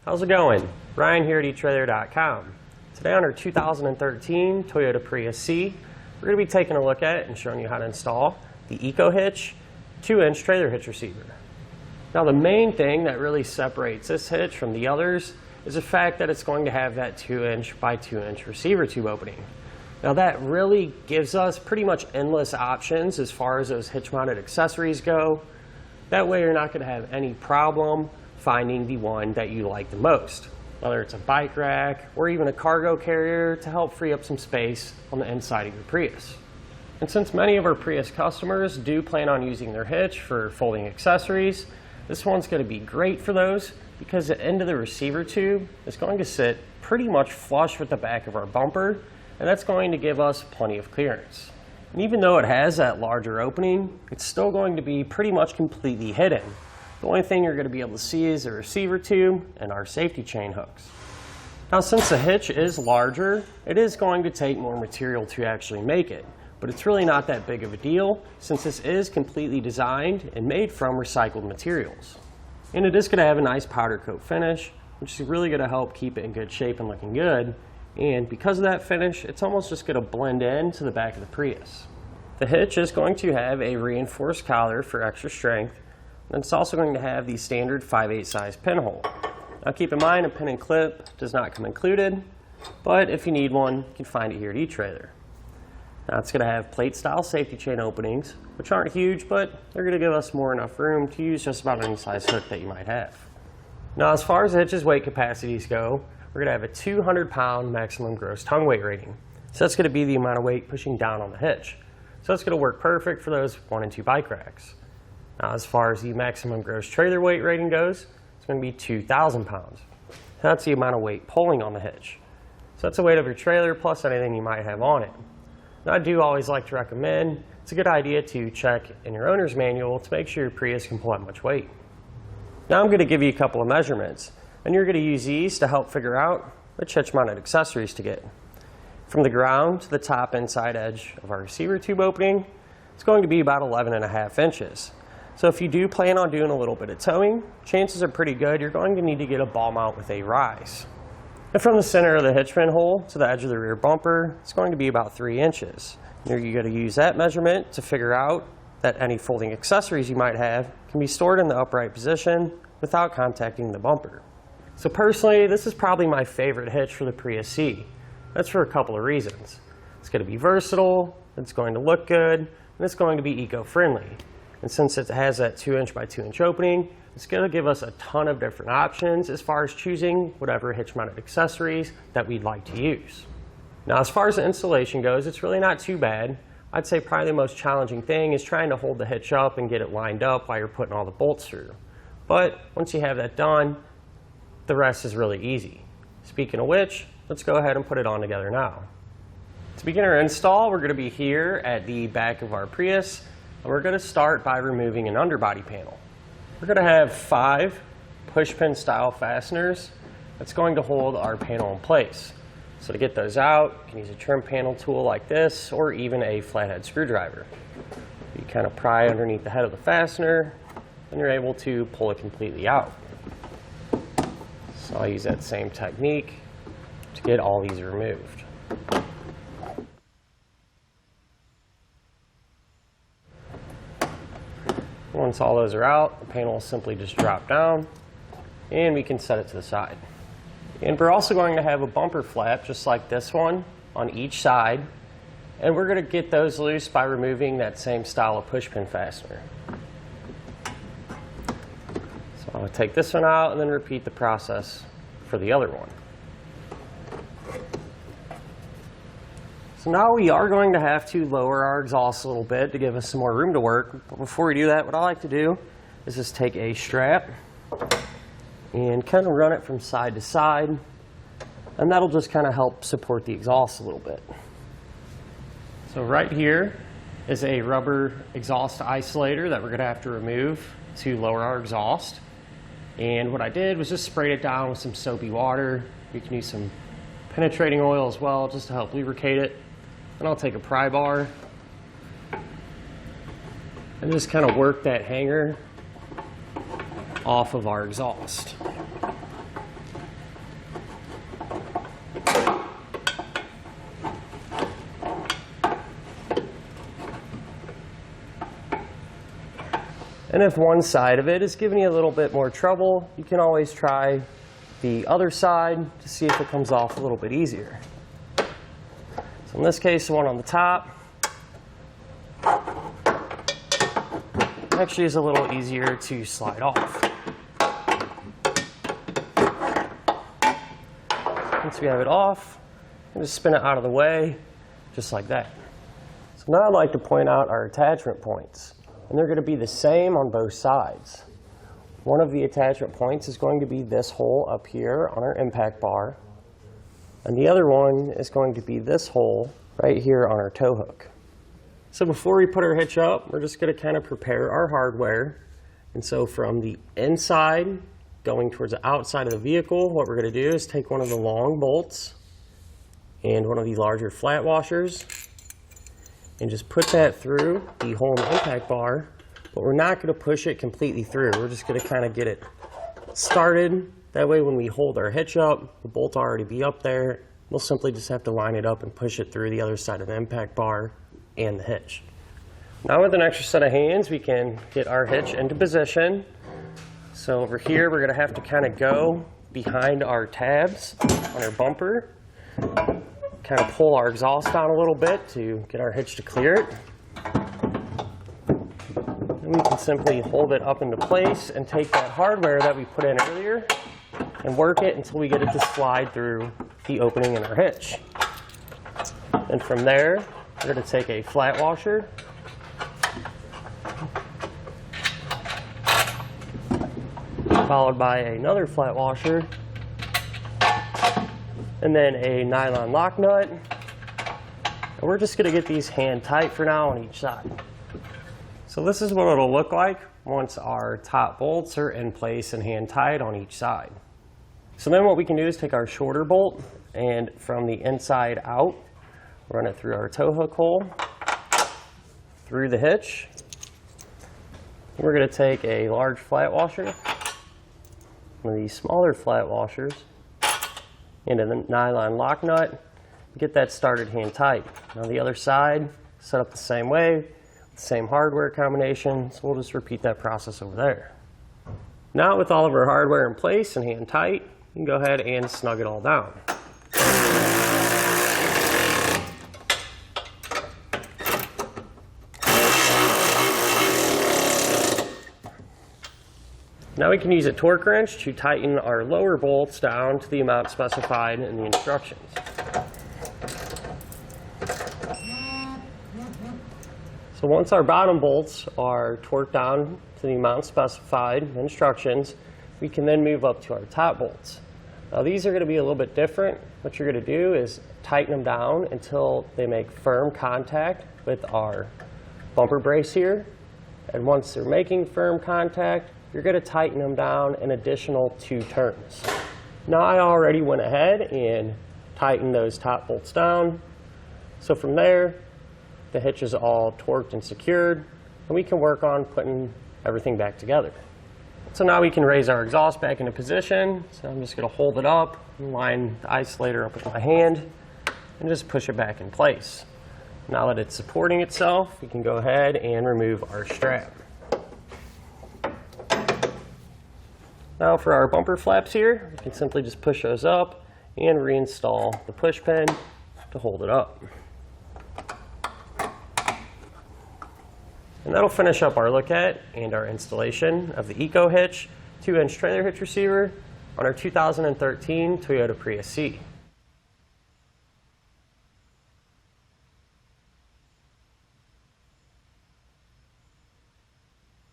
How's it going? Ryan here at etrailer.Com. Today on our 2013 Toyota Prius C, we're going to be taking a look at and showing you how to install the EcoHitch 2-inch trailer hitch receiver. Now the main thing that really separates this hitch from the others is the fact that it's going to have that 2-inch by 2-inch receiver tube opening. Now that really gives us pretty much endless options as far as those hitch-mounted accessories go. That way you're not going to have any problem finding the one that you like the most, whether it's a bike rack or even a cargo carrier to help free up some space on the inside of your Prius. And since many of our Prius customers do plan on using their hitch for folding accessories, this one's going to be great for those because the end of the receiver tube is going to sit pretty much flush with the back of our bumper, and that's going to give us plenty of clearance. And even though it has that larger opening, it's still going to be pretty much completely hidden. The only thing you're going to be able to see is the receiver tube and our safety chain hooks. Now since the hitch is larger, it is going to take more material to actually make it, but it's really not that big of a deal since this is completely designed and made from recycled materials. And it is going to have a nice powder coat finish, which is really going to help keep it in good shape and looking good. And because of that finish, it's almost just going to blend in to the back of the Prius. The hitch is going to have a reinforced collar for extra strength, and it's also going to have the standard 5/8 size pinhole. Now keep in mind, a pin and clip does not come included, but if you need one, you can find it here at eTrailer. Now it's going to have plate style safety chain openings, which aren't huge, but they're going to give us more enough room to use just about any size hook that you might have. Now as far as the hitch's weight capacities go, we're going to have a 200-pound maximum gross tongue weight rating. So that's going to be the amount of weight pushing down on the hitch. So that's going to work perfect for those 1 and 2 bike racks. Now as far as the maximum gross trailer weight rating goes, it's going to be 2,000 pounds. That's the amount of weight pulling on the hitch. So that's the weight of your trailer plus anything you might have on it. Now I do always like to recommend, it's a good idea to check in your owner's manual to make sure your Prius can pull that much weight. Now I'm going to give you a couple of measurements, and you're going to use these to help figure out which hitch-mounted accessories to get. From the ground to the top inside edge of our receiver tube opening, it's going to be about 11.5 inches. So if you do plan on doing a little bit of towing, chances are pretty good you're going to need to get a ball mount with a rise. And from the center of the hitch pinhole to the edge of the rear bumper, it's going to be about 3 inches. You're going to use that measurement to figure out that any folding accessories you might have can be stored in the upright position without contacting the bumper. So personally, this is probably my favorite hitch for the Prius C. That's for a couple of reasons. It's going to be versatile, it's going to look good, and it's going to be eco-friendly. And since it has that 2-inch by 2-inch opening, it's going to give us a ton of different options as far as choosing whatever hitch-mounted accessories that we'd like to use. Now as far as the installation goes, it's really not too bad. I'd say probably the most challenging thing is trying to hold the hitch up and get it lined up while you're putting all the bolts through. But once you have that done, the rest is really easy. Speaking of which, let's go ahead and put it on together now. To begin our install, we're going to be here at the back of our Prius, and we're going to start by removing an underbody panel. We're going to have 5 pushpin style fasteners that's going to hold our panel in place. So to get those out, you can use a trim panel tool like this or even a flathead screwdriver. You kind of pry underneath the head of the fastener and you're able to pull it completely out. So I'll use that same technique to get all these removed. Once all those are out, the panel will simply just drop down and we can set it to the side. And we're also going to have a bumper flap just like this one on each side, and we're going to get those loose by removing that same style of pushpin fastener. So I'll take this one out and then repeat the process for the other one. So now we are going to have to lower our exhaust a little bit to give us some more room to work. But before we do that, what I like to do is just take a strap and kind of run it from side to side, and that'll just kind of help support the exhaust a little bit. So right here is a rubber exhaust isolator that we're going to have to remove to lower our exhaust. And what I did was just sprayed it down with some soapy water. You can use some penetrating oil as well just to help lubricate it. And I'll take a pry bar and just kind of work that hanger off of our exhaust. And if one side of it is giving you a little bit more trouble, you can always try the other side to see if it comes off a little bit easier. So in this case, the one on the top actually is a little easier to slide off. Once we have it off, we'll just spin it out of the way, just like that. So now I'd like to point out our attachment points, and they're going to be the same on both sides. One of the attachment points is going to be this hole up here on our impact bar, and the other one is going to be this hole right here on our tow hook. So before we put our hitch up, we're just going to kind of prepare our hardware. And so from the inside going towards the outside of the vehicle, what we're going to do is take one of the long bolts and one of the larger flat washers and just put that through the hole in the impact bar, but we're not going to push it completely through. We're just going to kind of get it started. That way when we hold our hitch up, the bolt will already be up there. We'll simply just have to line it up and push it through the other side of the impact bar and the hitch. Now with an extra set of hands, we can get our hitch into position. So over here, we're going to have to kind of go behind our tabs on our bumper, kind of pull our exhaust down a little bit to get our hitch to clear it. And we can simply hold it up into place and take that hardware that we put in earlier and work it until we get it to slide through the opening in our hitch. And from there, we're going to take a flat washer, followed by another flat washer, and then a nylon lock nut. And we're just going to get these hand tight for now on each side. So this is what it'll look like once our top bolts are in place and hand tied on each side. So then what we can do is take our shorter bolt and from the inside out, run it through our tow hook hole, through the hitch. We're going to take a large flat washer, one of these smaller flat washers, into the nylon lock nut, get that started hand tight. Now the other side, set up the same way, same hardware combination, so we'll just repeat that process over there. Now with all of our hardware in place and hand tight, you can go ahead and snug it all down. Now we can use a torque wrench to tighten our lower bolts down to the amount specified in the instructions. So once our bottom bolts are torqued down to the amount specified in the instructions, we can then move up to our top bolts. Now these are going to be a little bit different. What you're going to do is tighten them down until they make firm contact with our bumper brace here. And once they're making firm contact, you're going to tighten them down an additional 2 turns. Now I already went ahead and tightened those top bolts down. So from there, the hitch is all torqued and secured, and we can work on putting everything back together. So now we can raise our exhaust back into position. So I'm just going to hold it up and line the isolator up with my hand and just push it back in place. Now that it's supporting itself, we can go ahead and remove our strap. Now for our bumper flaps here, we can simply just push those up and reinstall the push pin to hold it up. And that'll finish up our look at and our installation of the EcoHitch 2-inch trailer hitch receiver on our 2013 Toyota Prius C.